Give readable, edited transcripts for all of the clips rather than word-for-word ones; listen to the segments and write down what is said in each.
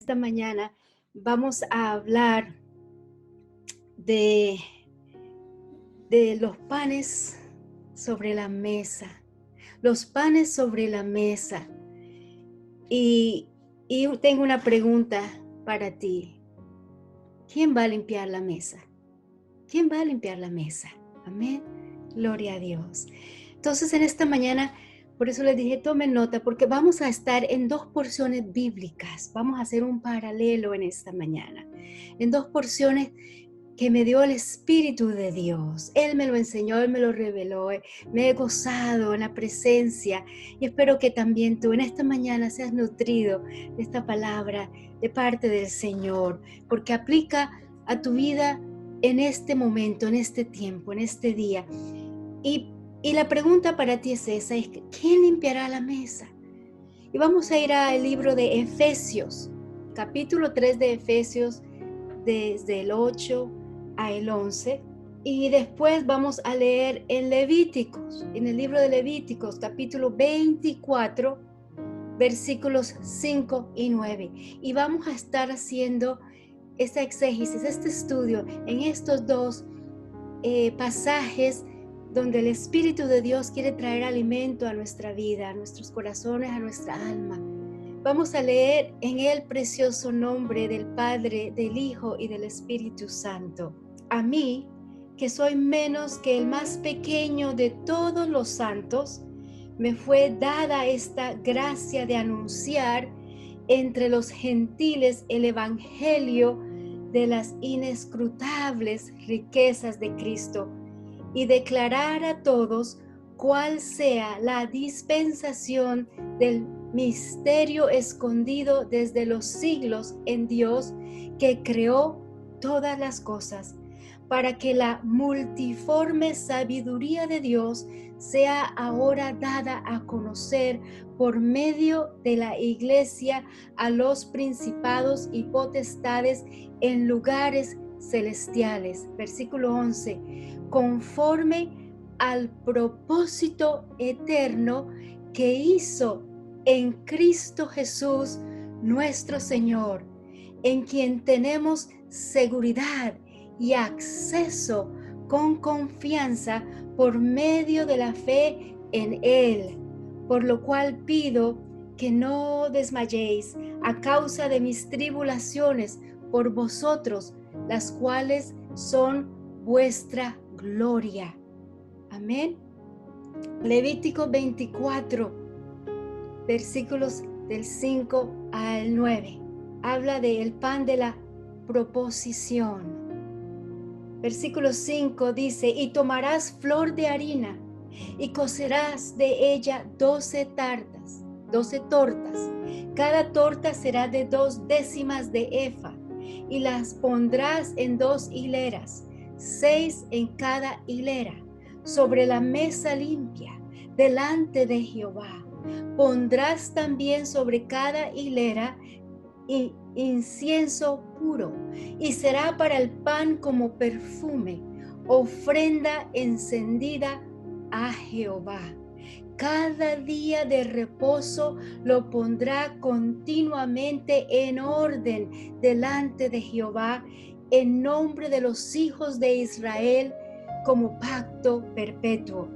Esta mañana vamos a hablar de, de los panes sobre la mesa, los panes sobre la mesa. Y, y tengo una pregunta para ti. ¿Quién va a limpiar la mesa? ¿Quién va a limpiar la mesa? Amén. Gloria a Dios. Entonces en esta mañana, por eso les dije, tomen nota, porque vamos a estar en dos porciones bíblicas. Vamos a hacer un paralelo en esta mañana. En dos porciones que me dio el Espíritu de Dios. Él me lo enseñó, Él me lo reveló. Me he gozado en la presencia y espero que también tú en esta mañana seas nutrido de esta palabra de parte del Señor, porque aplica a tu vida en este momento, en este tiempo, en este día. Y la pregunta para ti es esa, es ¿quién limpiará la mesa? Y vamos a ir al libro de Efesios, capítulo 3 de Efesios, desde el 8 al 11. Y después vamos a leer en Levíticos, en el libro de Levíticos, capítulo 24, versículos 5 y 9. Y vamos a estar haciendo esta exégesis, este estudio en estos dos pasajes donde el Espíritu de Dios quiere traer alimento a nuestra vida, a nuestros corazones, a nuestra alma. Vamos a leer en el precioso nombre del Padre, del Hijo y del Espíritu Santo. A mí, que soy menos que el más pequeño de todos los santos, me fue dada esta gracia de anunciar entre los gentiles el evangelio de las inescrutables riquezas de Cristo y declarar a todos cuál sea la dispensación del misterio escondido desde los siglos en Dios que creó todas las cosas, para que la multiforme sabiduría de Dios sea ahora dada a conocer por medio de la Iglesia a los principados y potestades en lugares celestiales. Versículo 11. Conforme al propósito eterno que hizo en Cristo Jesús nuestro Señor, en quien tenemos seguridad y acceso con confianza por medio de la fe en Él, por lo cual pido que no desmayéis a causa de mis tribulaciones por vosotros, las cuales son vuestra gloria. Amén. Levítico 24, versículos del 5 al 9. Habla del pan de la proposición. Versículo 5 dice, y tomarás flor de harina y cocerás de ella 12 tortas. Cada torta será de 2 décimas de efa y las pondrás en 2 hileras, 6 en cada hilera, sobre la mesa limpia, delante de Jehová. Pondrás también sobre cada hilera incienso puro, y será para el pan como perfume, ofrenda encendida a Jehová. Cada día de reposo lo pondrá continuamente en orden delante de Jehová, en nombre de los hijos de Israel, como pacto perpetuo.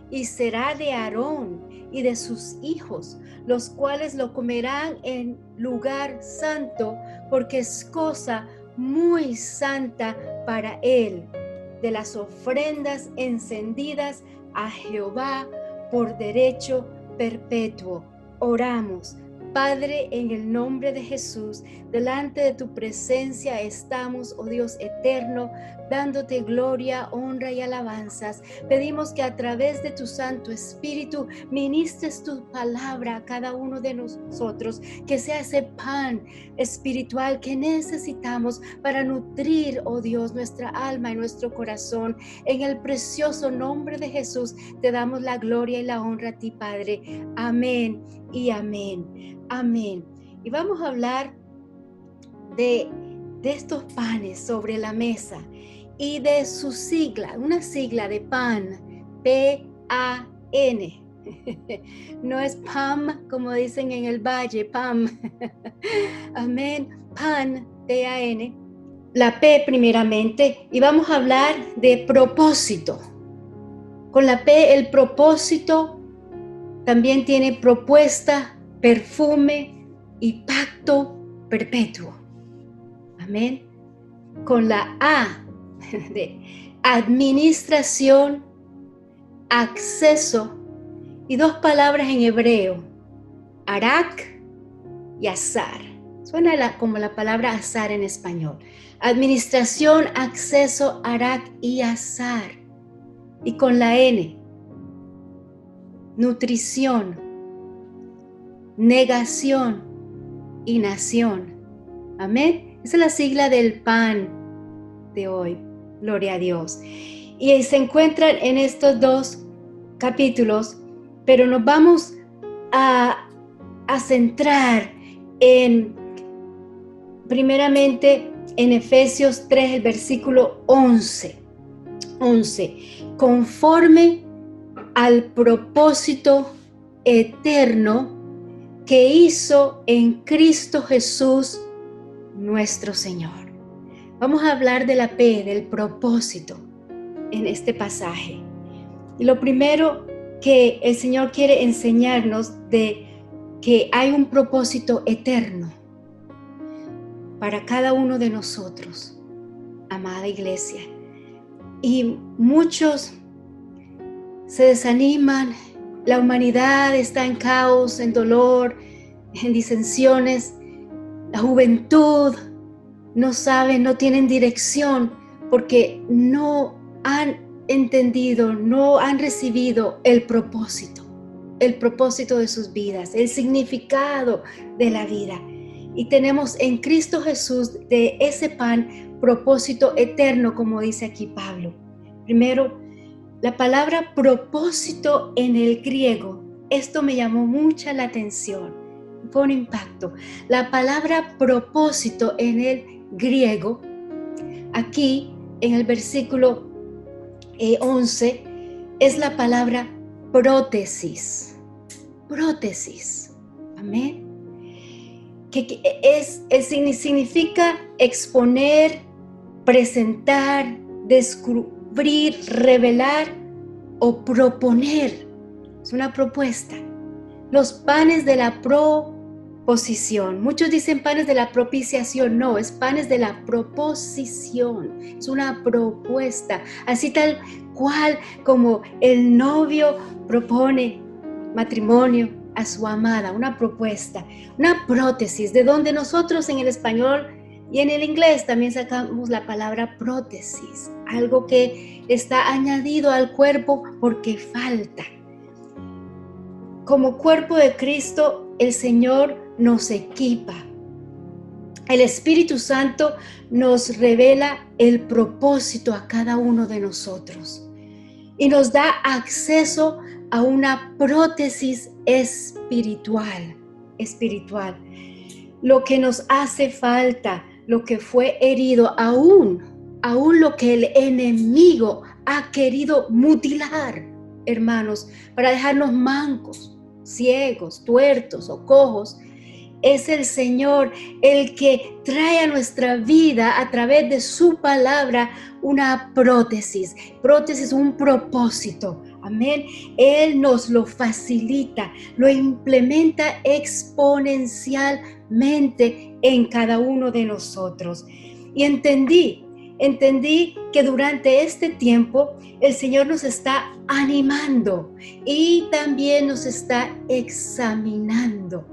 Y será de Aarón y de sus hijos, los cuales lo comerán en lugar santo, porque es cosa muy santa para él, de las ofrendas encendidas a Jehová por derecho perpetuo. Oramos. Padre, en el nombre de Jesús, delante de tu presencia estamos, oh Dios eterno, dándote gloria, honra y alabanzas. Pedimos que a través de tu Santo Espíritu ministres tu palabra a cada uno de nosotros, que sea ese pan espiritual que necesitamos para nutrir, oh Dios, nuestra alma y nuestro corazón. En el precioso nombre de Jesús te damos la gloria y la honra a ti, Padre. Amén y amén. Amén. Y vamos a hablar de estos panes sobre la mesa y de su sigla, una sigla de pan, P-A-N. No es Pam, como dicen en el valle, Pam. Amén. Pan, P-A-N. La P primeramente. Y vamos a hablar de propósito. Con la P, el propósito también tiene propuesta, perfume y pacto perpetuo. Amén. Con la A, de administración, acceso y dos palabras en hebreo, arak y azar. Suena como la palabra azar en español. Administración, acceso, arak y azar. Y con la N, nutrición, negación y nación. Amén. Esa es la sigla del PAN de hoy. Gloria a Dios. Y se encuentran en estos dos capítulos, pero nos vamos a centrar primeramente en Efesios 3, el versículo 11. Conforme al propósito eterno que hizo en Cristo Jesús nuestro Señor. Vamos a hablar de la P, del propósito en este pasaje. Y lo primero que el Señor quiere enseñarnos de que hay un propósito eterno para cada uno de nosotros, amada iglesia. Y muchos se desaniman, la humanidad está en caos, en dolor, en disensiones, la juventud no sabe, no tienen dirección porque no han entendido, no han recibido el propósito de sus vidas, el significado de la vida. Y tenemos en Cristo Jesús de ese pan propósito eterno, como dice aquí Pablo. Primero, la palabra propósito en el griego, esto me llamó mucha la atención, fue un impacto. La palabra propósito en el griego, aquí en el versículo 11, es la palabra prótesis. Prótesis. Amén. Que significa exponer, presentar, descubrir, revelar o proponer. Es una propuesta. Los panes de la proposición. Muchos dicen panes de la propiciación. No, es panes de la proposición. Es una propuesta. Así tal cual como el novio propone matrimonio a su amada, una propuesta, una prótesis, de donde nosotros en el español y en el inglés también sacamos la palabra prótesis, algo que está añadido al cuerpo porque falta. Como cuerpo de Cristo, el Señor nos equipa. El Espíritu Santo nos revela el propósito a cada uno de nosotros y nos da acceso a una prótesis espiritual. Lo que nos hace falta, lo que fue herido, aún lo que el enemigo ha querido mutilar, hermanos, para dejarnos mancos, ciegos, tuertos o cojos, es el Señor el que trae a nuestra vida a través de su palabra una prótesis, un propósito. Amén. Él nos lo facilita, lo implementa exponencialmente en cada uno de nosotros. Y entendí que durante este tiempo el Señor nos está animando y también nos está examinando.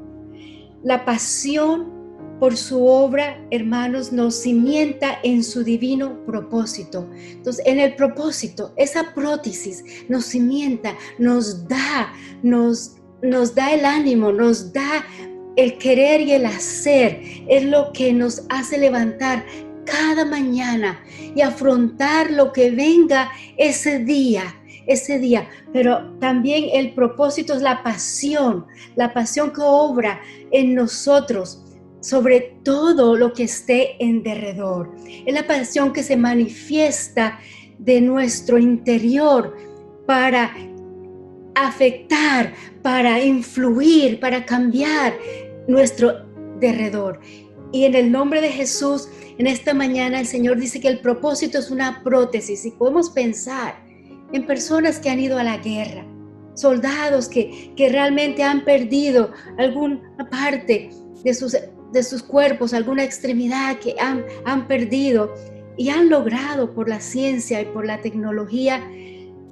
La pasión por su obra, hermanos, nos cimienta en su divino propósito. Entonces, en el propósito, esa prótesis nos cimienta, nos da el ánimo, nos da el querer y el hacer. Es lo que nos hace levantar cada mañana y afrontar lo que venga ese día. Pero también el propósito es la pasión que obra en nosotros sobre todo lo que esté en derredor. Es la pasión que se manifiesta de nuestro interior para afectar, para influir, para cambiar nuestro derredor. Y en el nombre de Jesús, en esta mañana el Señor dice que el propósito es una prótesis, y podemos pensar en personas que han ido a la guerra, soldados que realmente han perdido alguna parte de sus cuerpos, alguna extremidad que han perdido, y han logrado por la ciencia y por la tecnología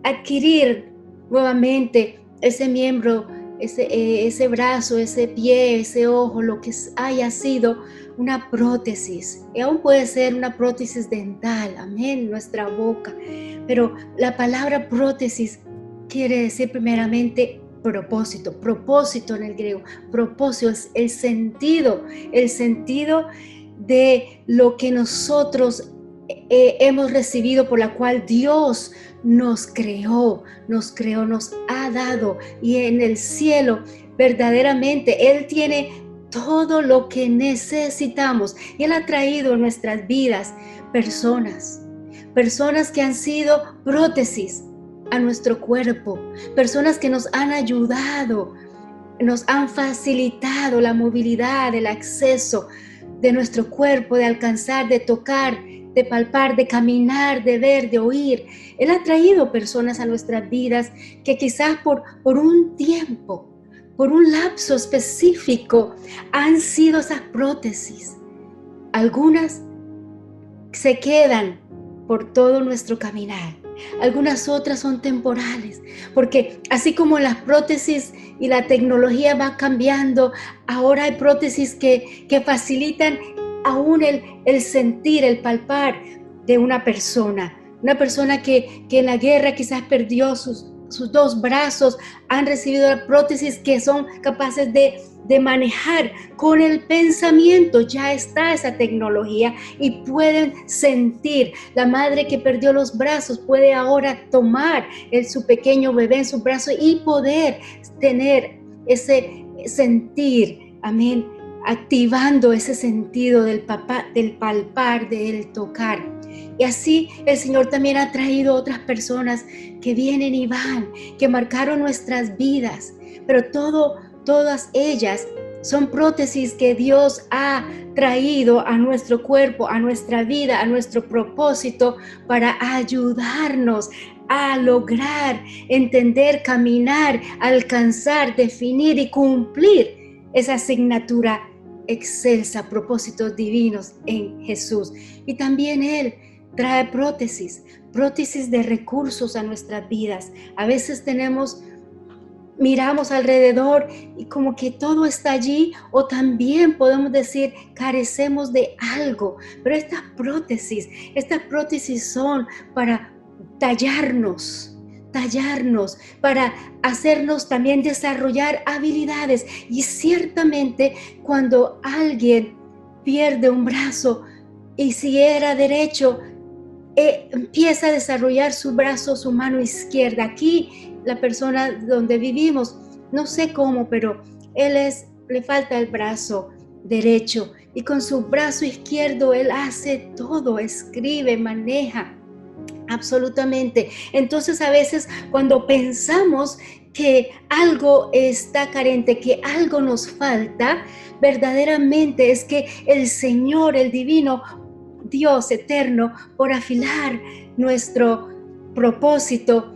adquirir nuevamente ese miembro, ese brazo, ese pie, ese ojo, lo que haya sido una prótesis. Y aún puede ser una prótesis dental, amén, nuestra boca. Pero la palabra prótesis quiere decir primeramente propósito en el griego. Propósito es el sentido de lo que nosotros hemos recibido, por la cual Dios nos creó, nos ha dado. Y en el cielo, verdaderamente, Él tiene todo lo que necesitamos. Y Él ha traído en nuestras vidas personas que han sido prótesis a nuestro cuerpo, personas que nos han ayudado, nos han facilitado la movilidad, el acceso de nuestro cuerpo, de alcanzar, de tocar, de palpar, de caminar, de ver, de oír. Él ha traído personas a nuestras vidas que quizás por un tiempo, por un lapso específico, han sido esas prótesis. Algunas se quedan por todo nuestro caminar. Algunas otras son temporales, porque así como las prótesis y la tecnología va cambiando, ahora hay prótesis que facilitan aún el sentir, el palpar de una persona que en la guerra quizás perdió sus dos brazos, han recibido prótesis que son capaces de manejar con el pensamiento. Ya está esa tecnología y pueden sentir. La madre que perdió los brazos puede ahora tomar su pequeño bebé en su brazo y poder tener ese sentir, amén, activando ese sentido del palpar, del tocar. Y así el Señor también ha traído otras personas que vienen y van, que marcaron nuestras vidas, pero todas ellas son prótesis que Dios ha traído a nuestro cuerpo, a nuestra vida, a nuestro propósito, para ayudarnos a lograr, entender, caminar, alcanzar, definir y cumplir esa asignatura excelsa, propósitos divinos en Jesús. Y también Él trae prótesis de recursos a nuestras vidas. A veces miramos alrededor y como que todo está allí, o también podemos decir carecemos de algo, pero estas prótesis son para tallarnos, para hacernos también desarrollar habilidades. Y ciertamente cuando alguien pierde un brazo, y si era derecho, empieza a desarrollar su brazo, su mano izquierda. Aquí la persona donde vivimos, no sé cómo, pero le falta el brazo derecho, y con su brazo izquierdo él hace todo, escribe, maneja absolutamente. Entonces a veces cuando pensamos que algo está carente, que algo nos falta, verdaderamente es que el Señor, el divino Dios eterno, por afilar nuestro propósito,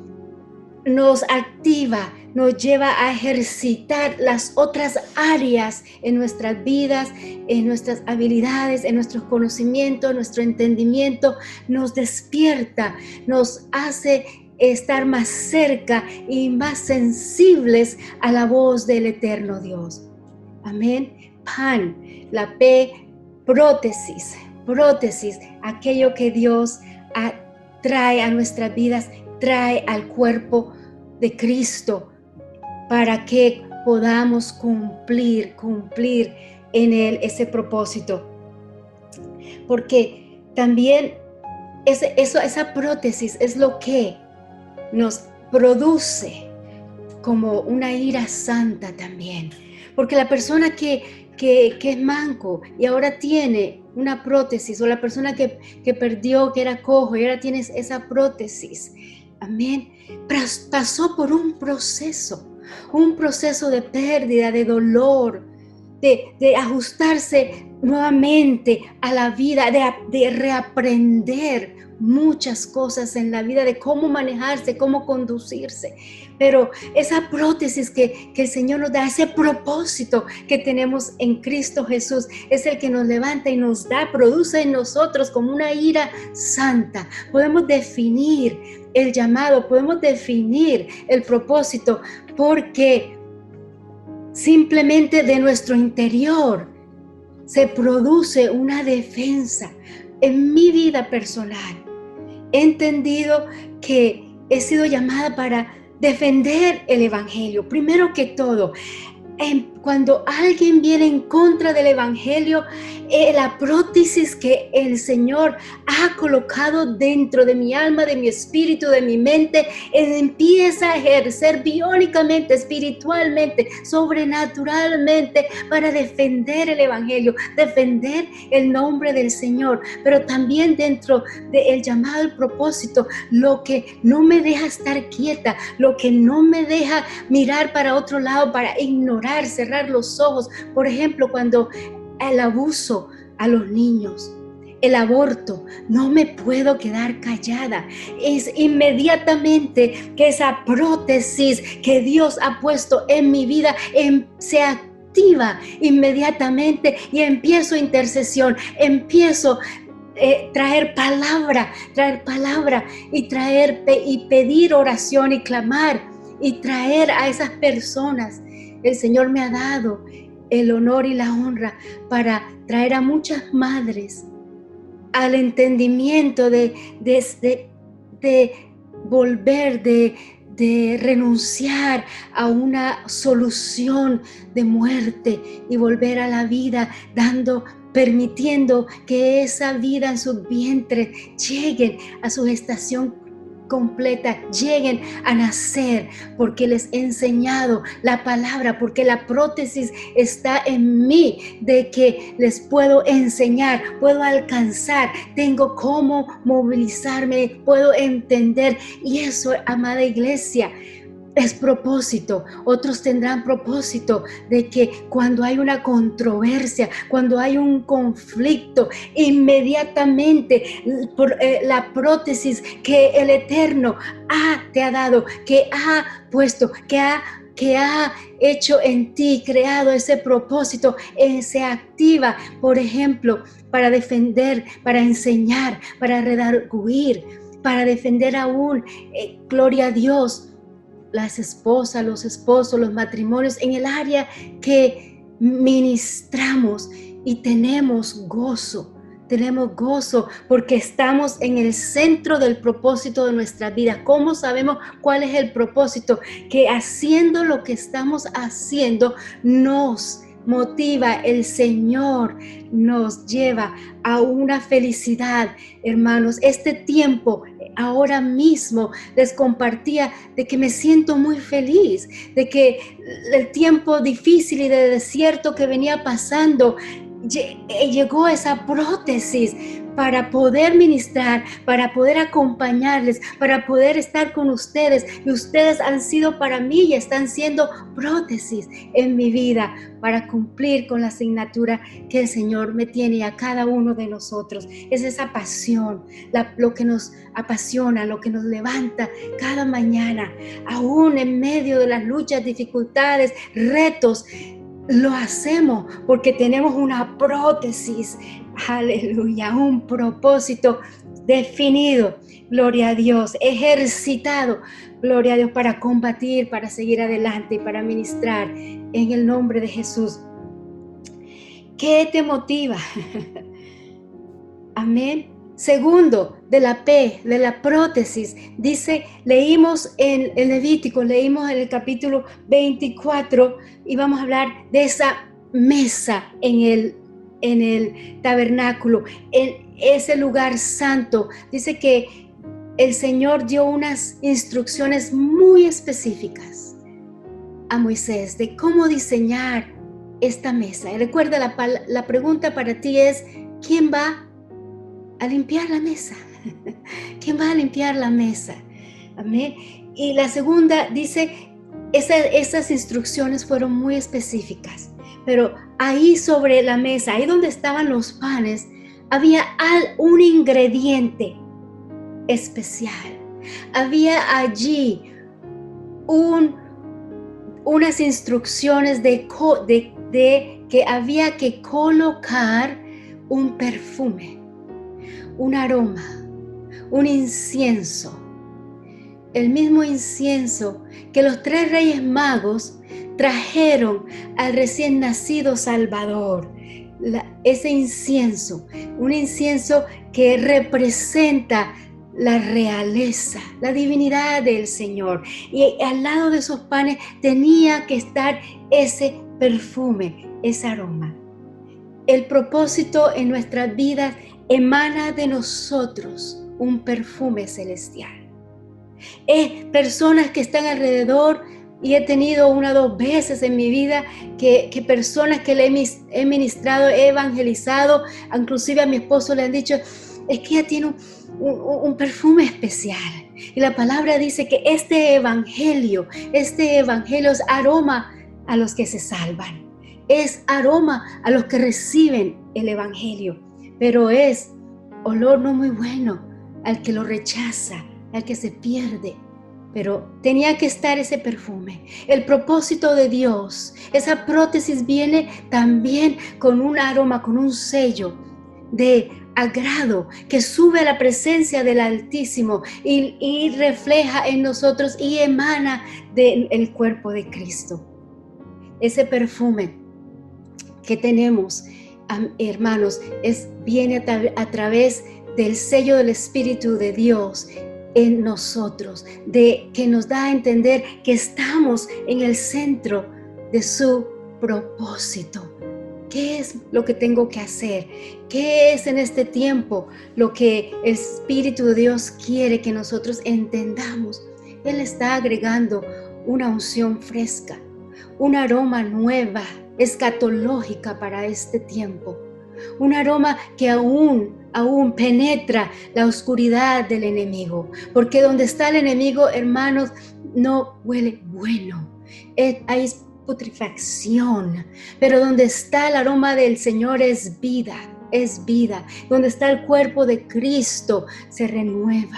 nos activa, nos lleva a ejercitar las otras áreas en nuestras vidas, en nuestras habilidades, en nuestros conocimientos, nuestro entendimiento, nos despierta, nos hace estar más cerca y más sensibles a la voz del eterno Dios. Amén. Pan, la P, prótesis, aquello que Dios trae a nuestras vidas, trae al cuerpo de Cristo para que podamos cumplir en Él ese propósito. Porque también esa prótesis es lo que nos produce como una ira santa también. Porque la persona que es manco y ahora tiene una prótesis, o la persona que perdió, que era cojo y ahora tiene esa prótesis, Amén. Pasó por un proceso de pérdida, de dolor, de ajustarse nuevamente a la vida, de reaprender muchas cosas en la vida, de cómo manejarse, cómo conducirse. Pero esa prótesis que el Señor nos da, ese propósito que tenemos en Cristo Jesús, es el que nos levanta y nos da, produce en nosotros como una ira santa. Podemos definir el llamado, podemos definir el propósito, porque simplemente de nuestro interior se produce una defensa. En mi vida personal he entendido que he sido llamada para defender el evangelio. Primero que todo, cuando alguien viene en contra del evangelio, la prótesis que el Señor ha colocado dentro de mi alma, de mi espíritu, de mi mente, empieza a ejercer biónicamente, espiritualmente, sobrenaturalmente, para defender el evangelio, defender el nombre del Señor. Pero también dentro del llamado, el propósito, lo que no me deja estar quieta, lo que no me deja mirar para otro lado, para ignorar, cerrar los ojos. Por ejemplo, cuando el abuso a los niños, el aborto, no me puedo quedar callada. Es inmediatamente que esa prótesis que Dios ha puesto en mi vida se activa inmediatamente y empiezo intercesión, empiezo traer palabra y pedir oración y clamar y traer a esas personas. El Señor me ha dado el honor y la honra para traer a muchas madres al entendimiento de volver, de renunciar a una solución de muerte y volver a la vida, permitiendo que esa vida en su vientre lleguen a su gestación completa, lleguen a nacer, porque les he enseñado la palabra, porque la prótesis está en mí, de que les puedo enseñar, puedo alcanzar, tengo cómo movilizarme, puedo entender. Y eso, amada iglesia, es propósito. Otros tendrán propósito de que cuando hay una controversia, cuando hay un conflicto, inmediatamente por la prótesis que el Eterno te ha dado, que ha puesto, que ha hecho en ti, creado ese propósito, se activa, por ejemplo, para defender, para enseñar, para redarguir, para defender aún, gloria a Dios, las esposas, los esposos, los matrimonios, en el área que ministramos, y tenemos gozo porque estamos en el centro del propósito de nuestra vida. ¿Cómo sabemos cuál es el propósito? Que haciendo lo que estamos haciendo nos motiva, el Señor nos lleva a una felicidad, hermanos. Este tiempo, ahora mismo, les compartía de que me siento muy feliz, de que el tiempo difícil y de desierto que venía pasando, llegó esa prótesis para poder ministrar, para poder acompañarles, para poder estar con ustedes. Y ustedes han sido para mí y están siendo prótesis en mi vida para cumplir con la asignatura que el Señor me tiene a cada uno de nosotros. Es esa pasión, lo que nos apasiona, lo que nos levanta cada mañana, aún en medio de las luchas, dificultades, retos. Lo hacemos porque tenemos una prótesis, aleluya, un propósito definido, gloria a Dios, ejercitado, gloria a Dios, para combatir, para seguir adelante y para ministrar en el nombre de Jesús. ¿Qué te motiva? Amén. Segundo, de la P, de la prótesis, leímos en el Levítico, leímos en el capítulo 24, y vamos a hablar de esa mesa en el tabernáculo, en ese lugar santo. Dice que el Señor dio unas instrucciones muy específicas a Moisés de cómo diseñar esta mesa. Y recuerda, la pregunta para ti es: ¿quién va a limpiar la mesa? ¿Quién va a limpiar la mesa? Amén. Y la segunda dice, esas instrucciones fueron muy específicas, pero ahí sobre la mesa, ahí donde estaban los panes, había un ingrediente especial. Había allí unas instrucciones de que había que colocar un perfume, un aroma, un incienso. El mismo incienso que los 3 reyes magos trajeron al recién nacido Salvador. Ese incienso, un incienso que representa la realeza, la divinidad del Señor. Y al lado de esos panes tenía que estar ese perfume, ese aroma. El propósito en nuestras vidas emana de nosotros un perfume celestial. Personas que están alrededor, y he tenido 1 o 2 veces en mi vida que personas que le he ministrado, he evangelizado, inclusive a mi esposo le han dicho, es que ella tiene un perfume especial. Y la palabra dice que este evangelio es aroma a los que se salvan. Es aroma a los que reciben el evangelio, pero es olor no muy bueno al que lo rechaza, al que se pierde. Pero tenía que estar ese perfume. El propósito de Dios, esa prótesis viene también con un aroma, con un sello de agrado que sube a la presencia del Altísimo y refleja en nosotros y emana del cuerpo de Cristo. Ese perfume que tenemos, hermanos, viene a través del sello del Espíritu de Dios en nosotros, que nos da a entender que estamos en el centro de su propósito. ¿Qué es lo que tengo que hacer? ¿Qué es en este tiempo lo que el Espíritu de Dios quiere que nosotros entendamos? Él está agregando una unción fresca, un aroma nueva, escatológica para este tiempo. Un aroma que aún penetra la oscuridad del enemigo. Porque donde está el enemigo, hermanos, no huele bueno. Hay putrefacción. Pero donde está el aroma del Señor es vida, es vida. Donde está el cuerpo de Cristo se renueva.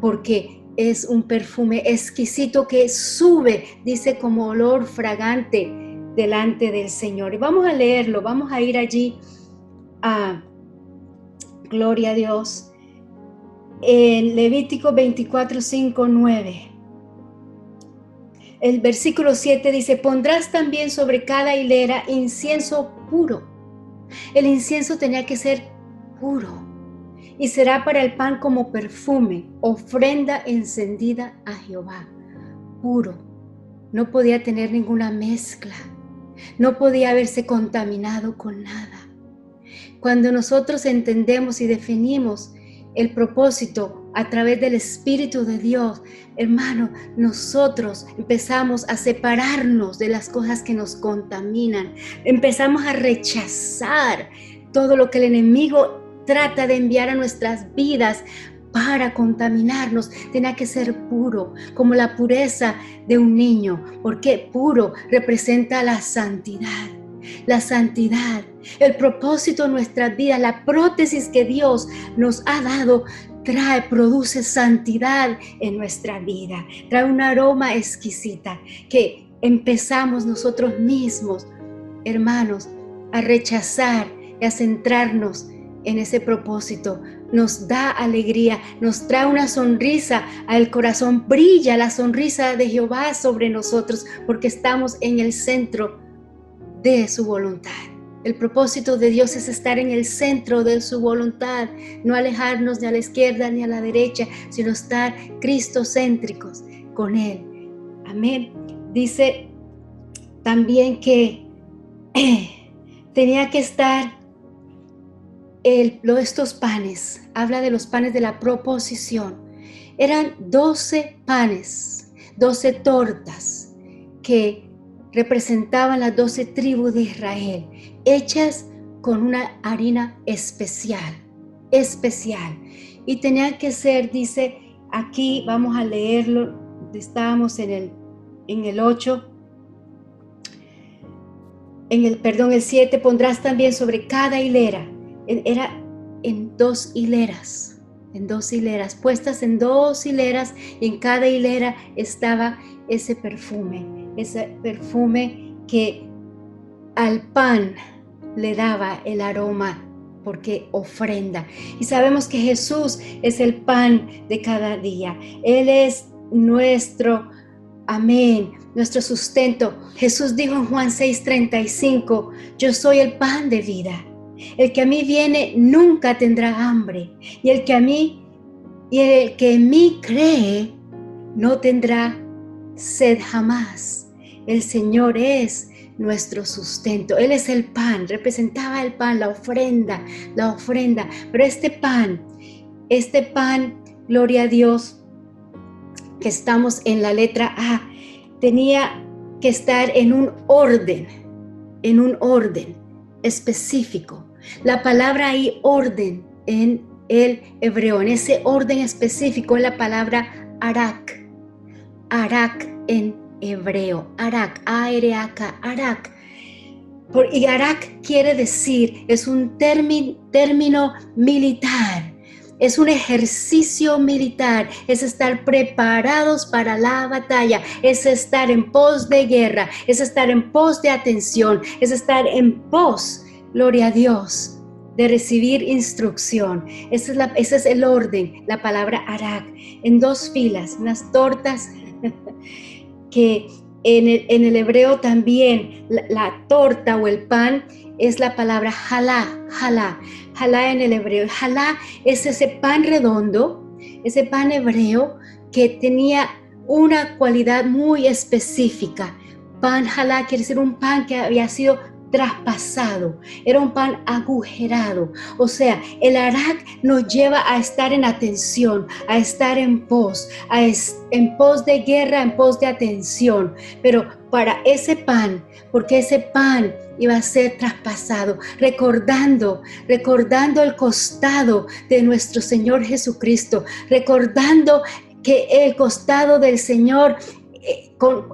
Porque es un perfume exquisito que sube, dice, como olor fragante delante del Señor. Y vamos a leerlo, vamos a ir allí gloria a Dios, en Levítico 24, 5, 9. El versículo 7 dice, pondrás también sobre cada hilera incienso puro. El incienso tenía que ser puro y será para el pan como perfume, ofrenda encendida a Jehová. Puro, no podía tener ninguna mezcla, no podía haberse contaminado con nada. Cuando nosotros entendemos y definimos el propósito a través del Espíritu de Dios, hermano, nosotros empezamos a separarnos de las cosas que nos contaminan. Empezamos a rechazar todo lo que el enemigo trata de enviar a nuestras vidas para contaminarnos. Tenía que ser puro, como la pureza de un niño, porque puro representa la santidad. La santidad, el propósito de nuestras vidas, la prótesis que Dios nos ha dado, produce santidad en nuestra vida, trae un aroma exquisita que empezamos nosotros mismos, hermanos, a rechazar y a centrarnos en ese propósito. Nos da alegría, nos trae una sonrisa al corazón, brilla la sonrisa de Jehová sobre nosotros porque estamos en el centro de su voluntad. El propósito de Dios es estar en el centro de su voluntad, no alejarnos ni a la izquierda ni a la derecha, sino estar cristocéntricos con Él. Amén. Dice también que tenía que estar estos panes, habla de los panes de la proposición. Eran 12 panes, 12 tortas que representaban las 12 tribus de Israel, hechas con una harina especial. Y tenían que ser, dice, Aquí vamos a leerlo, estábamos en el 8, el 7, pondrás también sobre cada hilera, era en 2 hileras, puestas en 2 hileras, y en cada hilera estaba ese perfume que al pan le daba el aroma, porque ofrenda. Y sabemos que Jesús es el pan de cada día. Él es nuestro, amén, nuestro sustento. Jesús dijo en Juan 6:35, yo soy el pan de vida. El que a mí viene nunca tendrá hambre, y el que en mí cree no tendrá sed jamás. El Señor es nuestro sustento. Él es el pan, representaba el pan, la ofrenda. Pero este pan, gloria a Dios, que estamos en la letra A, tenía que estar en un orden específico. La palabra ahí, orden, en el hebreo, en ese orden específico, es la palabra arak. Arak en hebreo, arak, A-R-A-K, arak. Y arak quiere decir, es un término militar, es un ejercicio militar, es estar preparados para la batalla, es estar en pos de guerra, es estar en pos de atención, es estar en pos, gloria a Dios, de recibir instrucción. Ese es el orden, la palabra arak, en 2 filas, unas tortas que en el hebreo también la torta o el pan es la palabra jalá en el hebreo. Jalá es ese pan redondo, ese pan hebreo que tenía una cualidad muy específica. Pan jalá quiere decir un pan que había sido traspasado, era un pan agujerado. O sea, el arak nos lleva a estar en atención, a estar en pos de guerra, en pos de atención. Pero para ese pan, porque ese pan iba a ser traspasado, recordando el costado de nuestro Señor Jesucristo, recordando que el costado del Señor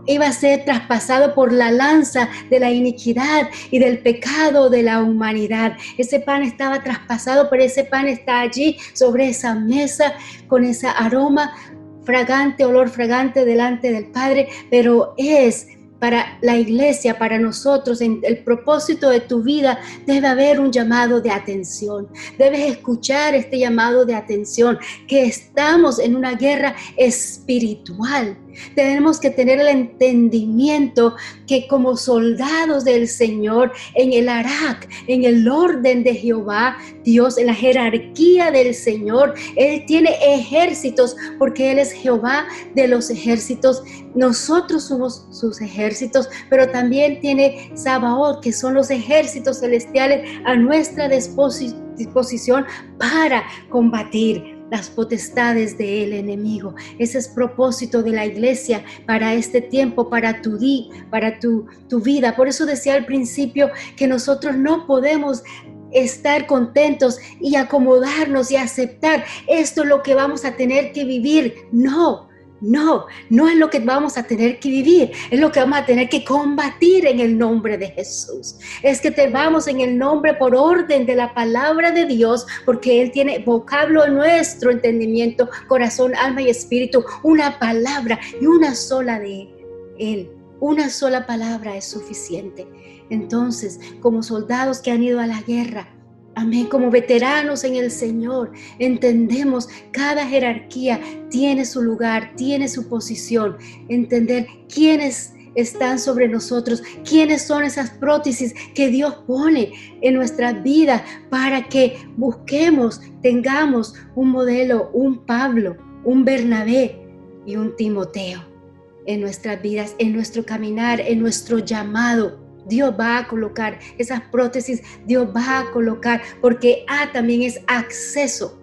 iba a ser traspasado por la lanza de la iniquidad y del pecado de la humanidad. Ese pan estaba traspasado, pero ese pan está allí sobre esa mesa con ese aroma fragante, olor fragante delante del Padre, pero es para la iglesia, para nosotros, en el propósito de tu vida, debe haber un llamado de atención. Debes escuchar este llamado de atención, que estamos en una guerra espiritual. Tenemos que tener el entendimiento que como soldados del Señor, en el arak, en el orden de Jehová, Dios, en la jerarquía del Señor, Él tiene ejércitos, porque Él es Jehová de los ejércitos. Nosotros somos sus ejércitos, pero también tiene Sabaoth, que son los ejércitos celestiales a nuestra disposición para combatir las potestades del enemigo. Ese es propósito de la iglesia para este tiempo, para tu vida. Por eso decía al principio que nosotros no podemos estar contentos y acomodarnos y aceptar esto es lo que vamos a tener que vivir. No es lo que vamos a tener que vivir, es lo que vamos a tener que combatir en el nombre de Jesús. Es que te vamos en el nombre por orden de la palabra de Dios, porque Él tiene vocablo en nuestro entendimiento, corazón, alma y espíritu, una palabra y una sola de Él. Una sola palabra es suficiente. Entonces, como soldados que han ido a la guerra, amén, como veteranos en el Señor, entendemos cada jerarquía tiene su lugar, tiene su posición. Entender quiénes están sobre nosotros, quiénes son esas prótesis que Dios pone en nuestras vidas para que busquemos, tengamos un modelo, un Pablo, un Bernabé y un Timoteo en nuestras vidas, en nuestro caminar, en nuestro llamado. Dios va a colocar esas prótesis, Dios va a colocar, porque también es acceso.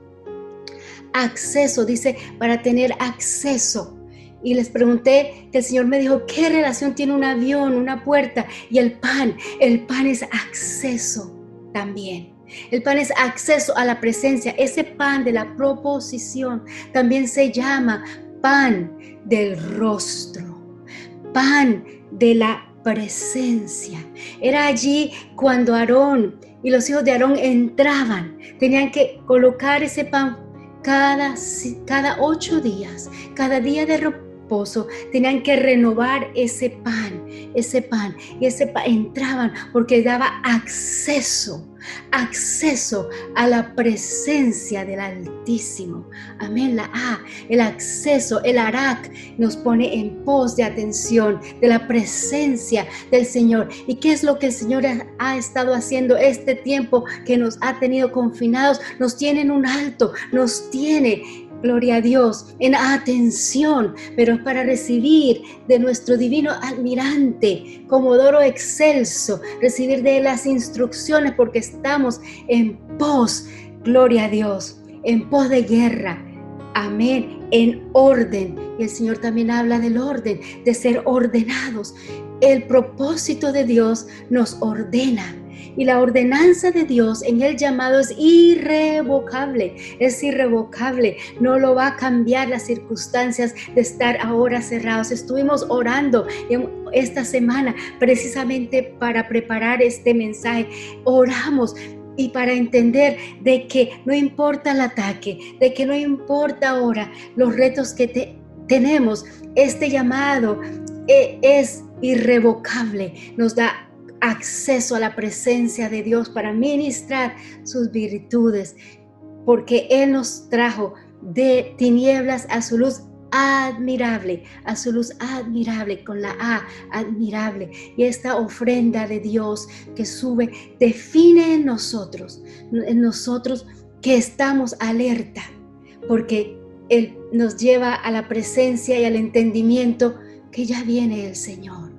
Acceso, dice, para tener acceso. Y les pregunté, que el Señor me dijo, ¿qué relación tiene un avión, una puerta y el pan? El pan es acceso también. El pan es acceso a la presencia. Ese pan de la proposición también se llama pan del rostro, pan de la presencia. Era allí cuando Aarón y los hijos de Aarón entraban. Tenían que colocar ese pan cada 8 días, cada día de reposo. Tenían que renovar ese pan. Y ese pan entraban porque daba acceso a la presencia del Altísimo. Amén. El acceso, el arak, nos pone en pos de atención de la presencia del Señor. ¿Y qué es lo que el Señor ha estado haciendo este tiempo que nos ha tenido confinados? Nos tiene en un alto, nos tiene, gloria a Dios, en atención, pero es para recibir de nuestro divino almirante, Comodoro Excelso, recibir de él las instrucciones, porque estamos en pos, gloria a Dios, en pos de guerra. Amén, en orden. Y el Señor también habla del orden, de ser ordenados. El propósito de Dios nos ordena. Y la ordenanza de Dios en el llamado es irrevocable, no lo va a cambiar las circunstancias de estar ahora cerrados. Estuvimos orando esta semana precisamente para preparar este mensaje. Oramos y para entender de que no importa el ataque, de que no importa ahora los retos que tenemos, este llamado es irrevocable, nos da acceso a la presencia de Dios para ministrar sus virtudes, porque Él nos trajo de tinieblas a su luz admirable, con la A, admirable. Y esta ofrenda de Dios que sube define en nosotros que estamos alerta, porque Él nos lleva a la presencia y al entendimiento que ya viene el Señor.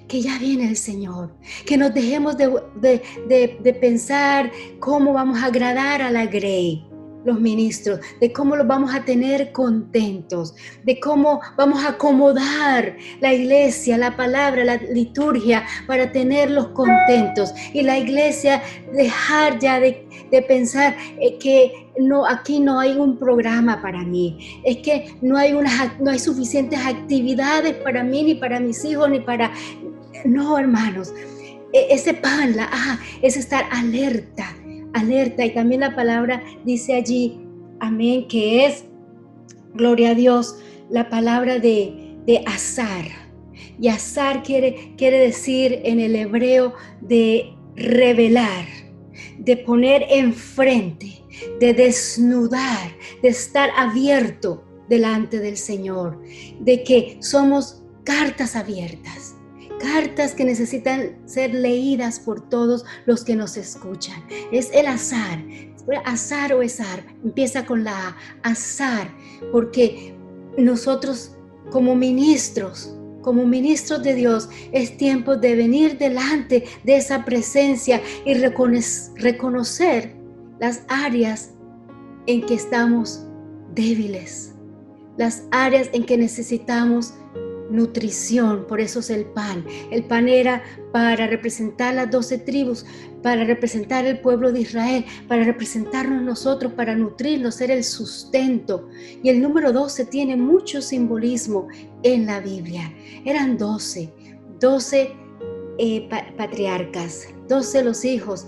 Que nos dejemos de pensar cómo vamos a agradar a la Grey, los ministros, de cómo los vamos a tener contentos, de cómo vamos a acomodar la iglesia, la palabra, la liturgia para tenerlos contentos. Y la iglesia dejar ya de pensar que no, aquí no hay un programa para mí, es que no hay suficientes actividades para mí, ni para mis hijos, ni para... No, hermanos, ese pan, es estar alerta. Y también la palabra dice allí, amén, que es, gloria a Dios, la palabra de azar. Y azar quiere decir en el hebreo de revelar, de poner enfrente, de desnudar, de estar abierto delante del Señor, de que somos cartas abiertas. Cartas que necesitan ser leídas por todos los que nos escuchan. Es el azar. Azar o esar. Empieza con la A. Azar. Porque nosotros como ministros de Dios, es tiempo de venir delante de esa presencia y reconocer las áreas en que estamos débiles. Las áreas en que necesitamos nutrición. Por eso es el pan. El pan era para representar las 12 tribus, para representar el pueblo de Israel, para representarnos nosotros, para nutrirnos, ser el sustento. Y el número 12 tiene mucho simbolismo en la Biblia. Eran 12 patriarcas, 12 los hijos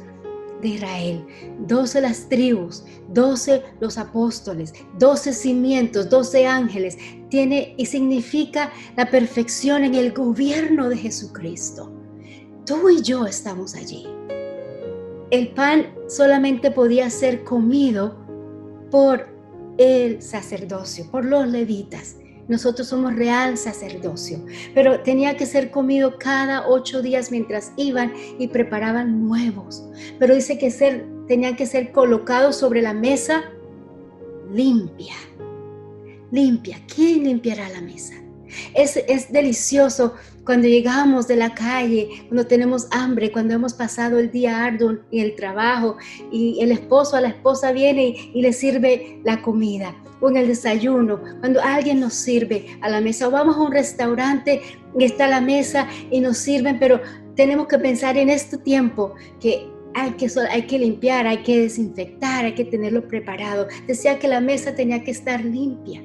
de Israel, 12 las tribus, 12 los apóstoles, 12 cimientos, 12 ángeles, tiene y significa la perfección en el gobierno de Jesucristo. Tú y yo estamos allí. El pan solamente podía ser comido por el sacerdocio, por los levitas. Nosotros somos real sacerdocio, pero tenía que ser comido cada 8 días mientras iban y preparaban nuevos. Pero dice que tenían que ser colocados sobre la mesa limpia. ¿Quién limpiará la mesa? Es delicioso cuando llegamos de la calle, cuando tenemos hambre, cuando hemos pasado el día arduo en el trabajo y el esposo o la esposa viene y le sirve la comida, o en el desayuno, cuando alguien nos sirve a la mesa, o vamos a un restaurante y está la mesa y nos sirven, pero tenemos que pensar en este tiempo que hay que limpiar, hay que desinfectar, hay que tenerlo preparado. Decía que la mesa tenía que estar limpia.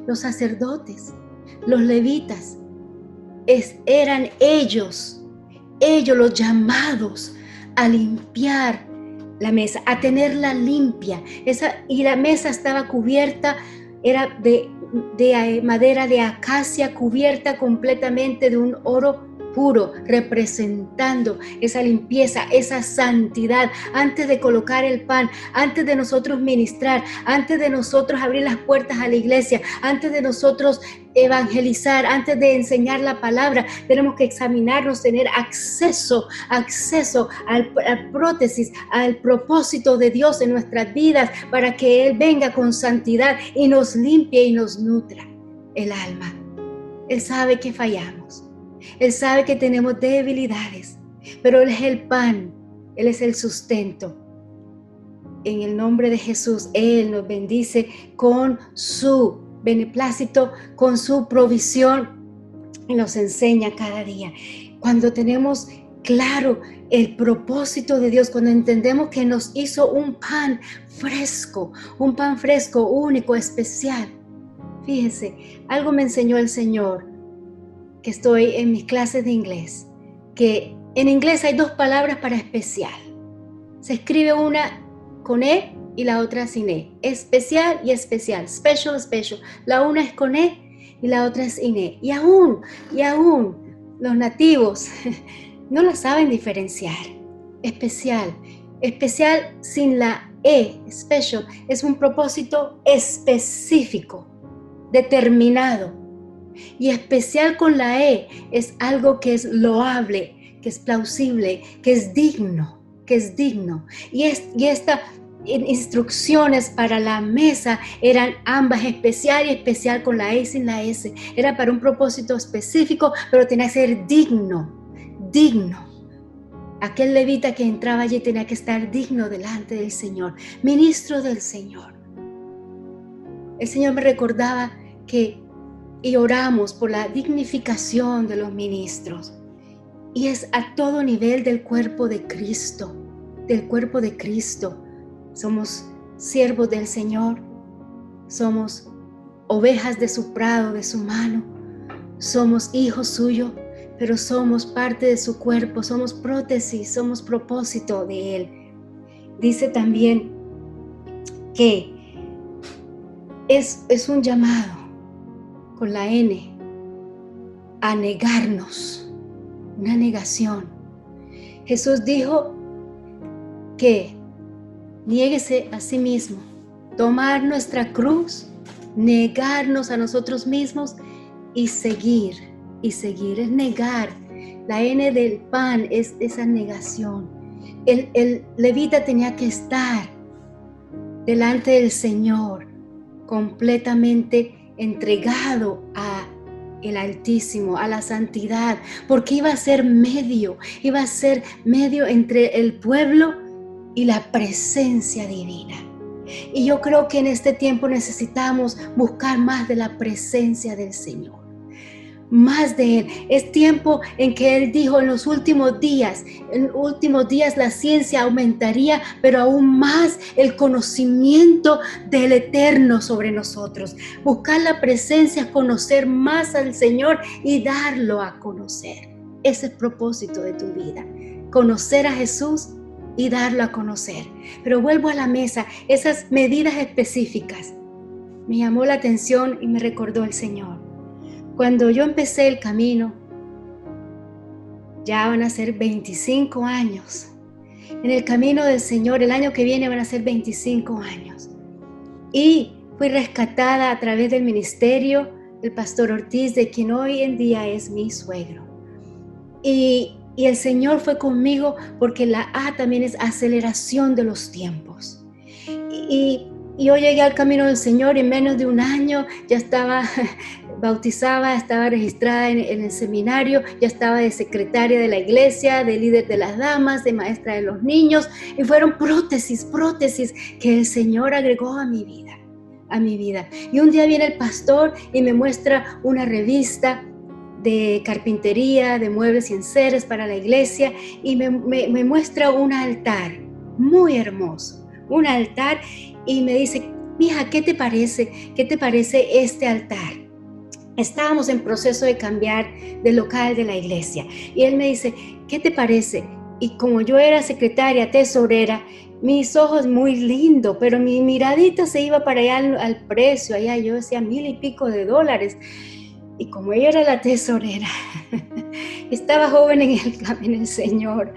Los sacerdotes, los levitas, eran ellos los llamados a limpiar la mesa, a tenerla limpia. Y la mesa estaba cubierta, era de madera de acacia, cubierta completamente de un oro puro, representando esa limpieza, esa santidad. Antes de colocar el pan, antes de nosotros ministrar, antes de nosotros abrir las puertas a la iglesia, antes de nosotros evangelizar, antes de enseñar la palabra, tenemos que examinarnos, tener acceso al prótesis, al propósito de Dios en nuestras vidas, para que Él venga con santidad y nos limpie y nos nutra el alma. Él sabe que fallamos, Él sabe que tenemos debilidades, pero Él es el pan, Él es el sustento. En el nombre de Jesús, Él nos bendice con su beneplácito, con su provisión, y nos enseña cada día. Cuando tenemos claro el propósito de Dios, cuando entendemos que nos hizo un pan fresco, único, especial. Fíjense, algo me enseñó el Señor, que estoy en mis clases de inglés, que en inglés hay dos palabras para especial. Se escribe una con E y la otra sin E. Especial y especial. Special, special. La una es con E y la otra es sin E. Y aún los nativos no la saben diferenciar. Especial sin la E, special, es un propósito específico, determinado. Y especial con la E es algo que es loable, que es plausible, que es digno. Y estas instrucciones para la mesa eran ambas, especial y especial, con la E y sin la S. Era para un propósito específico, pero tenía que ser digno. Aquel levita que entraba allí tenía que estar digno delante del Señor, ministro del Señor. El Señor me recordaba y oramos por la dignificación de los ministros. Y es a todo nivel del cuerpo de Cristo. Somos siervos del Señor. Somos ovejas de su prado, de su mano. Somos hijos suyos, pero somos parte de su cuerpo. Somos prótesis, somos propósito de Él. Dice también que es un llamado con la N a negarnos. Una negación. Jesús dijo que niéguese a sí mismo, tomar nuestra cruz, negarnos a nosotros mismos y seguir. Es negar. La N del pan es esa negación. El levita tenía que estar delante del Señor, completamente entregado a el Altísimo, a la santidad, porque iba a ser medio entre el pueblo y la presencia divina. Y yo creo que en este tiempo necesitamos buscar más de la presencia del Señor, más de Él. Es tiempo en que Él dijo en los últimos días la ciencia aumentaría, pero aún más el conocimiento del Eterno sobre nosotros. Buscar la presencia, conocer más al Señor y darlo a conocer. Ese es el propósito de tu vida, conocer a Jesús y darlo a conocer. Pero vuelvo a la mesa, esas medidas específicas. Me llamó la atención y me recordó el Señor. Cuando yo empecé el camino, ya van a ser 25 años. En el camino del Señor, el año que viene van a ser 25 años. Y fui rescatada a través del ministerio del pastor Ortiz, de quien hoy en día es mi suegro. Y el Señor fue conmigo, porque la A también es aceleración de los tiempos. Y yo llegué al camino del Señor y en menos de un año ya estaba bautizada, estaba registrada en el seminario, ya estaba de secretaria de la iglesia, de líder de las damas, de maestra de los niños, y fueron prótesis que el Señor agregó a mi vida. Y un día viene el pastor y me muestra una revista de carpintería, de muebles y enseres para la iglesia, y me muestra un altar muy hermoso, un altar, y me dice, mija, ¿qué te parece? ¿Qué te parece este altar? Estábamos en proceso de cambiar de local de la iglesia, y él me dice, ¿qué te parece? Y como yo era secretaria, tesorera, mis ojos muy lindo, pero mi miradita se iba para allá al precio, allá yo decía $1,000 y pico. Y como ella era la tesorera, estaba joven en el Señor,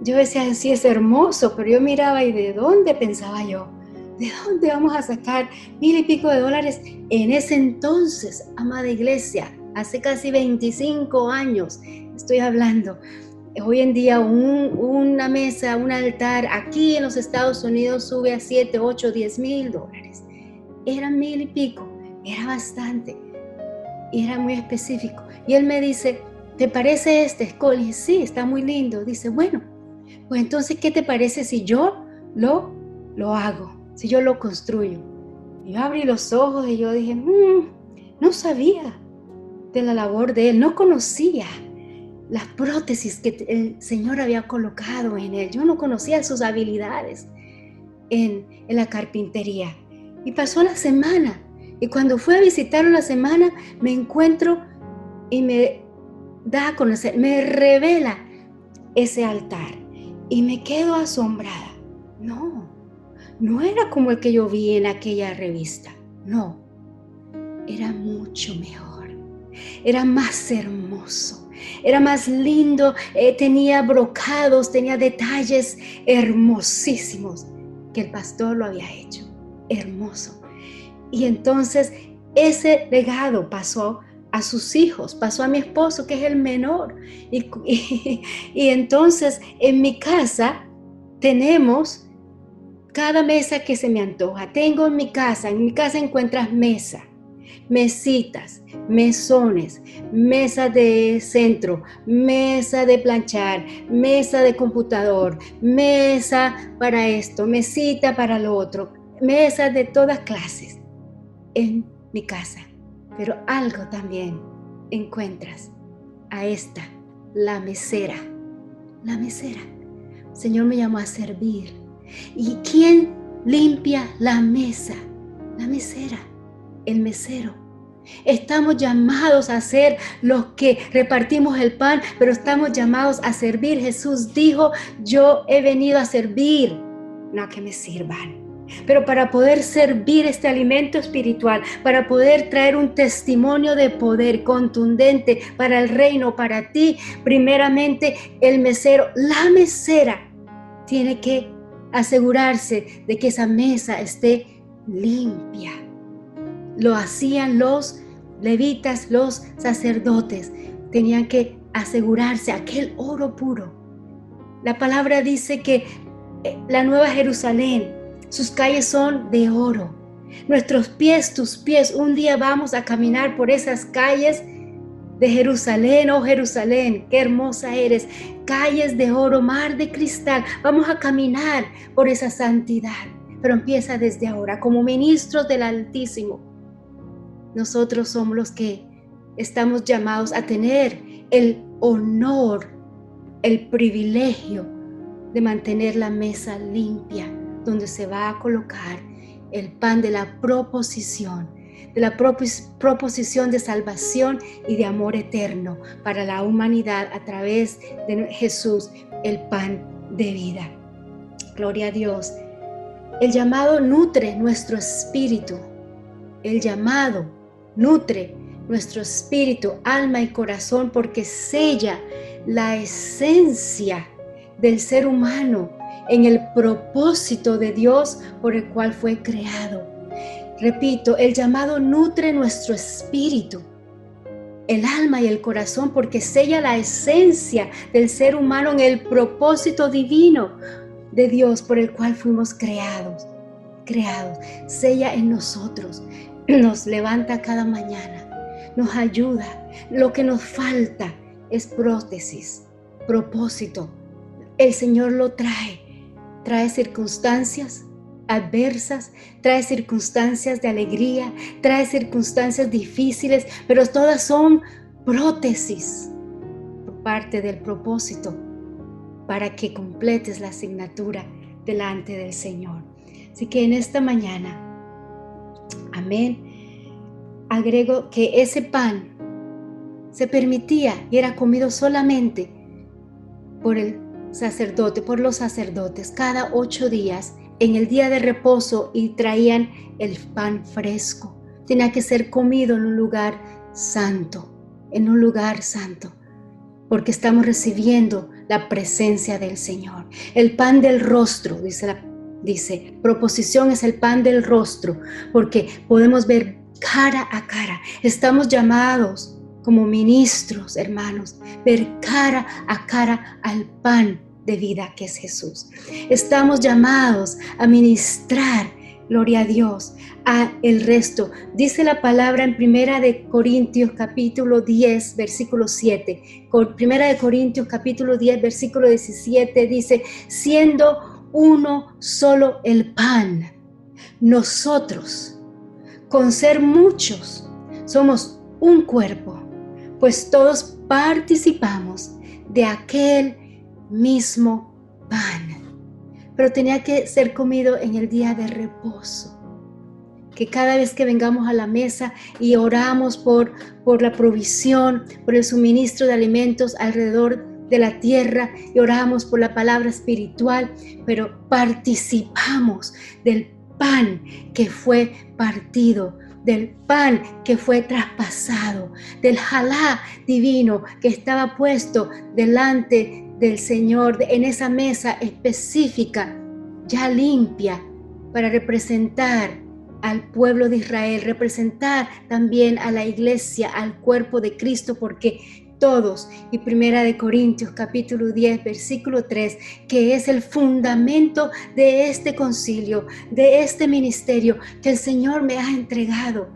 yo decía, sí, es hermoso, pero yo miraba, ¿y de dónde? Pensaba yo, ¿de dónde vamos a sacar $1,000 y pico en ese entonces, amada iglesia? Hace casi 25 años estoy hablando. Hoy en día una mesa, un altar aquí en los Estados Unidos sube a $7, 8, 10 mil dólares. Eran $1,000 y pico, era bastante. Y era muy específico. Y él me dice, ¿te parece este, Scully? Sí, está muy lindo. Dice, bueno, pues entonces, ¿qué te parece si yo lo hago? Si yo lo construyo. Y yo abrí los ojos y yo dije, no sabía de la labor de él, no conocía las prótesis que el Señor había colocado en él. Yo no conocía sus habilidades en la carpintería. Y pasó la semana. Y cuando fui a visitarlo la semana, me encuentro y me da a conocer, me revela ese altar. Y me quedo asombrada. No era como el que yo vi en aquella revista. No, era mucho mejor. Era más hermoso. Era más lindo, tenía brocados, tenía detalles hermosísimos que el pastor lo había hecho. Hermoso. Y entonces ese legado pasó a sus hijos, pasó a mi esposo, que es el menor. Y entonces en mi casa tenemos cada mesa que se me antoja. Tengo en mi casa encuentras mesitas, mesones, mesa de centro, mesa de planchar, mesa de computador, mesa para esto, mesita para lo otro, mesas de todas clases en mi casa. Pero algo también encuentras a esta, la mesera. La mesera. El Señor me llamó a servir. ¿Y quién limpia la mesa? La mesera, el mesero. Estamos llamados a ser los que repartimos el pan, pero estamos llamados a servir. Jesús dijo, yo he venido a servir, no a que me sirvan. Pero para poder servir este alimento espiritual, para poder traer un testimonio de poder contundente para el reino, para ti, primeramente el mesero, la mesera, tiene que asegurarse de que esa mesa esté limpia. Lo hacían los levitas, los sacerdotes. Tenían que asegurarse aquel oro puro. La palabra dice que la Nueva Jerusalén, sus calles son de oro. Nuestros pies, tus pies, un día vamos a caminar por esas calles de Jerusalén. Oh Jerusalén, qué hermosa eres. Calles de oro, mar de cristal. Vamos a caminar por esa santidad. Pero empieza desde ahora, como ministros del Altísimo. Nosotros somos los que estamos llamados a tener el honor, el privilegio de mantener la mesa limpia, donde se va a colocar el pan de la proposición de salvación y de amor eterno para la humanidad a través de Jesús, el pan de vida. Gloria a Dios. El llamado nutre nuestro espíritu. El llamado nutre nuestro espíritu, alma y corazón, porque sella la esencia del ser humano en el propósito de Dios por el cual fue creado. Repito, el llamado nutre nuestro espíritu, el alma y el corazón, porque sella la esencia del ser humano en el propósito divino de Dios por el cual fuimos creados. Sella en nosotros, nos levanta cada mañana, nos ayuda. Lo que nos falta es prótesis, propósito. El Señor lo trae circunstancias adversas, trae circunstancias de alegría, trae circunstancias difíciles, pero todas son prótesis por parte del propósito para que completes la asignatura delante del Señor. Así que en esta mañana, amén, agrego que ese pan se permitía y era comido solamente por el sacerdote, por los sacerdotes, cada 8 días en el día de reposo, y traían el pan fresco. Tenía que ser comido en un lugar santo, porque estamos recibiendo la presencia del Señor. El pan del rostro, dice, proposición es el pan del rostro, porque podemos ver cara a cara. Estamos llamados como ministros, hermanos, ver cara a cara al pan de vida que es Jesús. Estamos llamados a ministrar, gloria a Dios, a el resto. Dice la palabra en 1 Corintios capítulo 10, versículo 7. 1 Corintios capítulo 10, versículo 17 dice, siendo uno solo el pan, nosotros, con ser muchos, somos un cuerpo, pues todos participamos de aquel mismo pan. Pero tenía que ser comido en el día de reposo. Que cada vez que vengamos a la mesa y oramos por la provisión, por el suministro de alimentos alrededor de la tierra, y oramos por la palabra espiritual, pero participamos del pan que fue partido, del pan que fue traspasado, del jalá divino que estaba puesto delante del Señor en esa mesa específica, ya limpia, para representar al pueblo de Israel, representar también a la iglesia, al cuerpo de Cristo, porque todos, y 1 Corintios capítulo 10, versículo 3, que es el fundamento de este concilio, de este ministerio que el Señor me ha entregado.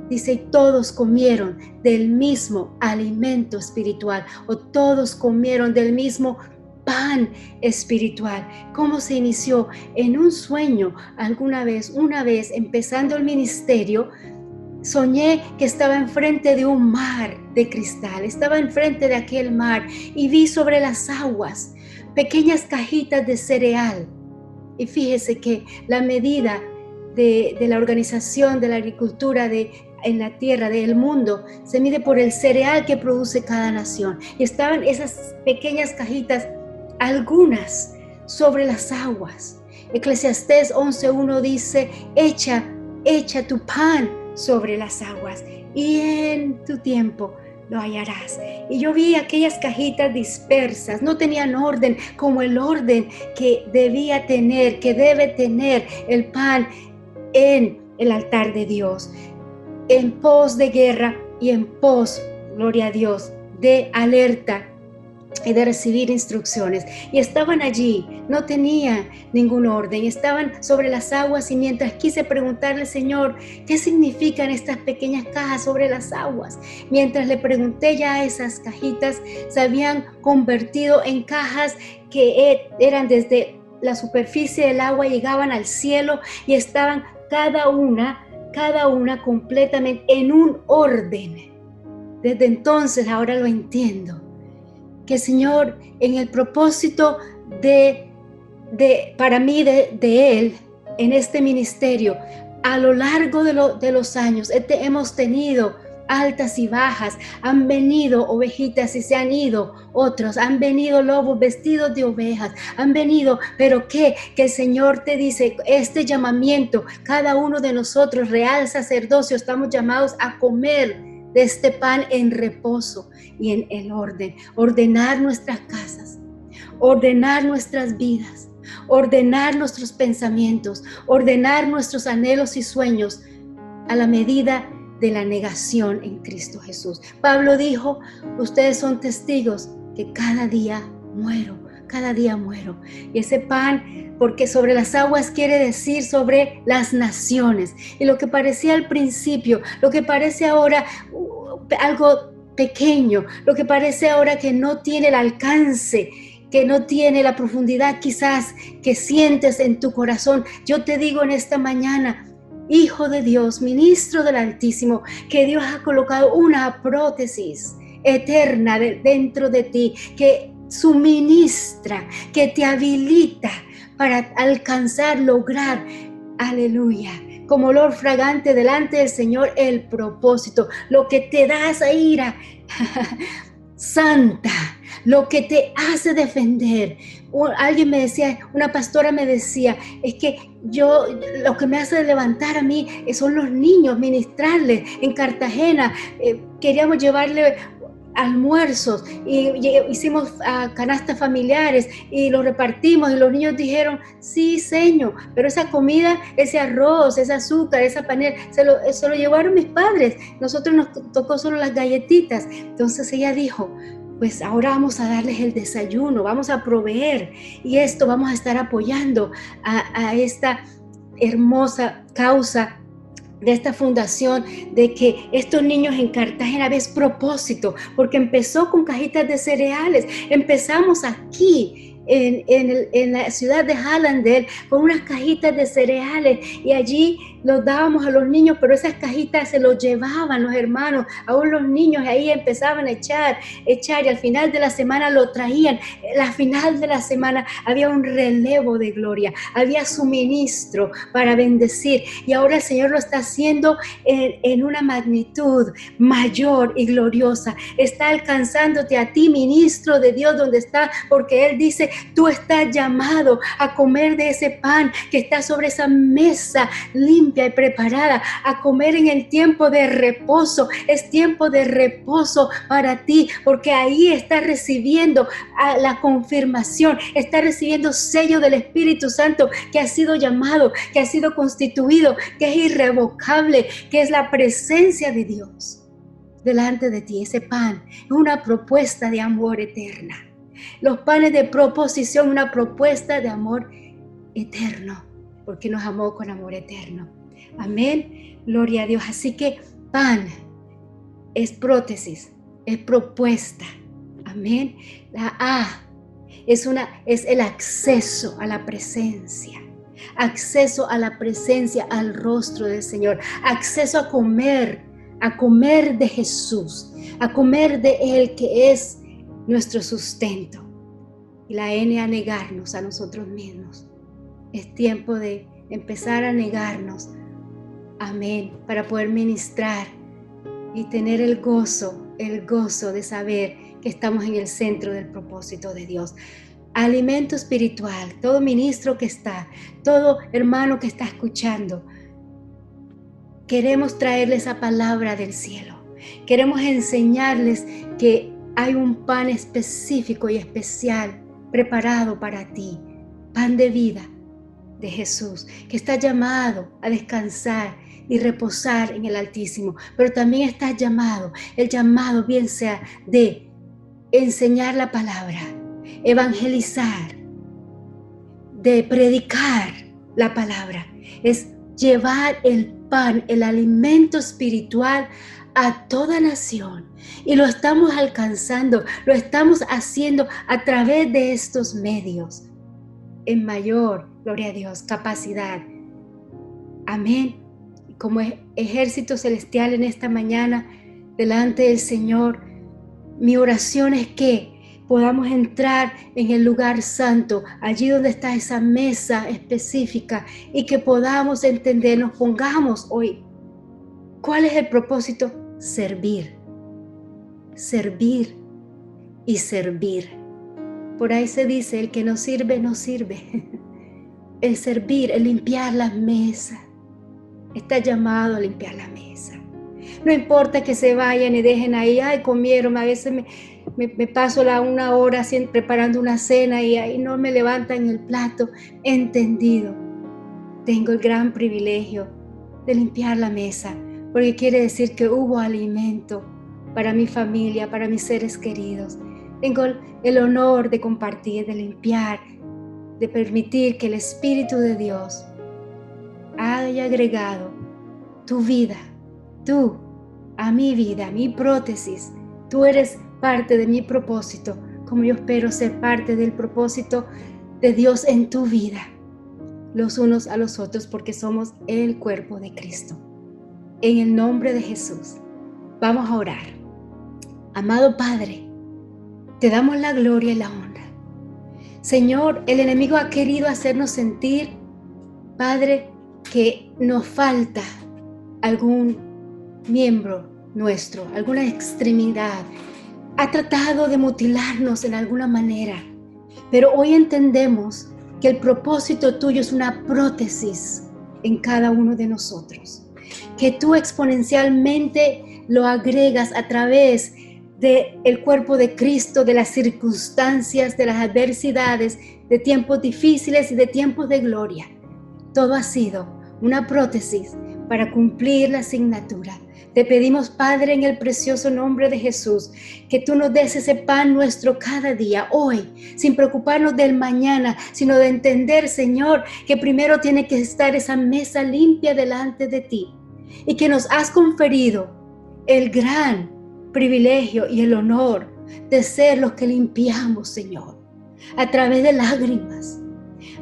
Dice, y todos comieron del mismo alimento espiritual, o todos comieron del mismo pan espiritual. ¿Cómo se inició? En un sueño, una vez empezando el ministerio, soñé que estaba enfrente de un mar de cristal, estaba enfrente de aquel mar y vi sobre las aguas pequeñas cajitas de cereal. Y fíjese que la medida de la Organización de la Agricultura en la tierra, del mundo, se mide por el cereal que produce cada nación. Y estaban esas pequeñas cajitas, algunas sobre las aguas. Eclesiastés 11:1 dice, echa tu pan sobre las aguas y en tu tiempo lo hallarás. Y yo vi aquellas cajitas dispersas, no tenían orden como el orden que debía tener, que debe tener el pan en el altar de Dios, en pos de guerra y en pos, gloria a Dios, de alerta y de recibir instrucciones. Y estaban allí, no tenían ningún orden, estaban sobre las aguas, y mientras quise preguntarle al Señor, ¿qué significan estas pequeñas cajas sobre las aguas? Mientras le pregunté, ya esas cajitas se habían convertido en cajas que eran desde la superficie del agua, llegaban al cielo y estaban cada una completamente en un orden. Desde entonces, ahora lo entiendo, que el Señor, en el propósito para mí de Él, en este ministerio, a lo largo de los años, hemos tenido altas y bajas, han venido ovejitas y se han ido otros, han venido lobos vestidos de ovejas, han venido, pero que el Señor te dice, este llamamiento, cada uno de nosotros, real sacerdocio, estamos llamados a comer de este pan en reposo y en el orden, ordenar nuestras casas, ordenar nuestras vidas, ordenar nuestros pensamientos, ordenar nuestros anhelos y sueños a la medida de la negación en Cristo Jesús. Pablo dijo, ustedes son testigos que cada día muero. Y ese pan, porque sobre las aguas quiere decir sobre las naciones. Y lo que parecía al principio, lo que parece ahora algo pequeño, lo que parece ahora que no tiene el alcance, que no tiene la profundidad quizás que sientes en tu corazón, yo te digo en esta mañana, Hijo de Dios, ministro del Altísimo, que Dios ha colocado una prótesis eterna dentro de ti, que suministra, que te habilita para alcanzar, lograr, aleluya, como olor fragante delante del Señor, el propósito, lo que te da esa ira santa, lo que te hace defender. Alguien me decía, una pastora me decía, es que lo que me hace levantar a mí son los niños, ministrarles. En Cartagena queríamos llevarle almuerzos y hicimos canastas familiares y los repartimos y los niños dijeron, sí, señor, pero esa comida, ese arroz, ese azúcar, esa panela, se lo llevaron mis padres, nosotros nos tocó solo las galletitas. Entonces ella dijo, pues ahora vamos a darles el desayuno, vamos a proveer y esto vamos a estar apoyando a esta hermosa causa de esta fundación, de que estos niños en Cartagena ves propósito, porque empezó con cajitas de cereales. Empezamos aquí en la ciudad de Hallandale con unas cajitas de cereales y allí los dábamos a los niños, pero esas cajitas se los llevaban los hermanos, aún los niños ahí empezaban a echar y al final de la semana lo traían. Al final de la semana había un relevo de gloria, había suministro para bendecir y ahora el Señor lo está haciendo en una magnitud mayor y gloriosa. Está alcanzándote a ti, ministro de Dios, donde está, porque Él dice, tú estás llamado a comer de ese pan que está sobre esa mesa limpia y preparada, a comer en el tiempo de reposo. Es tiempo de reposo para ti, porque ahí estás recibiendo la confirmación, estás recibiendo sello del Espíritu Santo, que ha sido llamado, que ha sido constituido, que es irrevocable, que es la presencia de Dios delante de ti. Ese pan es una propuesta de amor eterna. Los panes de proposición, una propuesta de amor eterno, porque nos amó con amor eterno. Amén, gloria a Dios. Así que pan es prótesis, es propuesta. Amén. La A es el acceso a la presencia. Acceso a la presencia, al rostro del Señor. Acceso a comer de Jesús, a comer de Él, que es nuestro sustento. Y la N, a negarnos a nosotros mismos. Es tiempo de empezar a negarnos. Amén. Para poder ministrar y tener el gozo de saber que estamos en el centro del propósito de Dios. Alimento espiritual, todo ministro que está, todo hermano que está escuchando, queremos traerles esa palabra del cielo. Queremos enseñarles que hay un pan específico y especial preparado para ti, pan de vida de Jesús, que está llamado a descansar y reposar en el Altísimo, pero también está llamado, el llamado bien sea de enseñar la palabra, evangelizar, de predicar la palabra, es llevar el pan, el alimento espiritual a toda nación, y lo estamos alcanzando, lo estamos haciendo a través de estos medios, en mayor, gloria a Dios, capacidad. Amén. Como ejército celestial en esta mañana, delante del Señor, mi oración es que podamos entrar en el lugar santo, allí donde está esa mesa específica, y que podamos entender, nos pongamos hoy, ¿cuál es el propósito? Servir, servir y servir. Por ahí se dice, el que no sirve, no sirve. El servir, el limpiar la mesa. Está llamado a limpiar la mesa. No importa que se vayan y dejen ahí, ay, comieron. A veces me paso una hora preparando una cena y ahí no me levantan el plato. He entendido. Tengo el gran privilegio de limpiar la mesa, porque quiere decir que hubo alimento para mi familia, para mis seres queridos. Tengo el honor de compartir, de limpiar, de permitir que el Espíritu de Dios haya agregado tu vida, tú a mi vida, a mi prótesis. Tú eres parte de mi propósito, como yo espero ser parte del propósito de Dios en tu vida, los unos a los otros, porque somos el cuerpo de Cristo. En el nombre de Jesús, vamos a orar. Amado Padre, te damos la gloria y la honra. Señor, el enemigo ha querido hacernos sentir, Padre, que nos falta algún miembro nuestro, alguna extremidad. Ha tratado de mutilarnos en alguna manera, pero hoy entendemos que el propósito tuyo es una prótesis en cada uno de nosotros, que tú exponencialmente lo agregas a través del cuerpo de Cristo, de las circunstancias, de las adversidades, de tiempos difíciles y de tiempos de gloria. Todo ha sido una prótesis para cumplir la asignatura. Te pedimos, Padre, en el precioso nombre de Jesús, que tú nos des ese pan nuestro cada día, hoy, sin preocuparnos del mañana, sino de entender, Señor, que primero tiene que estar esa mesa limpia delante de ti y que nos has conferido el gran privilegio y el honor de ser los que limpiamos, Señor, a través de lágrimas,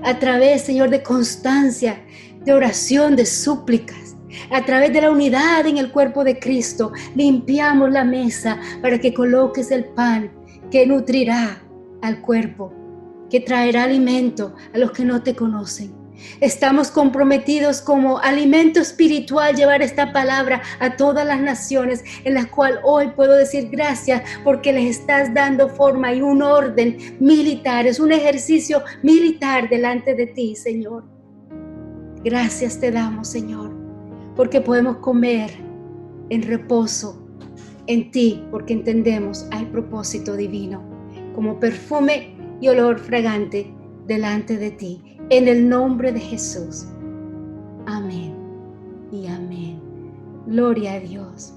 a través, Señor, de constancia, de oración, de súplicas. A través de la unidad en el cuerpo de Cristo, limpiamos la mesa para que coloques el pan que nutrirá al cuerpo, que traerá alimento a los que no te conocen. Estamos comprometidos como alimento espiritual llevar esta palabra a todas las naciones, en las cuales hoy puedo decir gracias porque les estás dando forma y un orden militar, es un ejercicio militar delante de ti, Señor. Gracias te damos, Señor, porque podemos comer en reposo en ti, porque entendemos hay propósito divino, como perfume y olor fragante delante de ti. En el nombre de Jesús. Amén y amén. Gloria a Dios.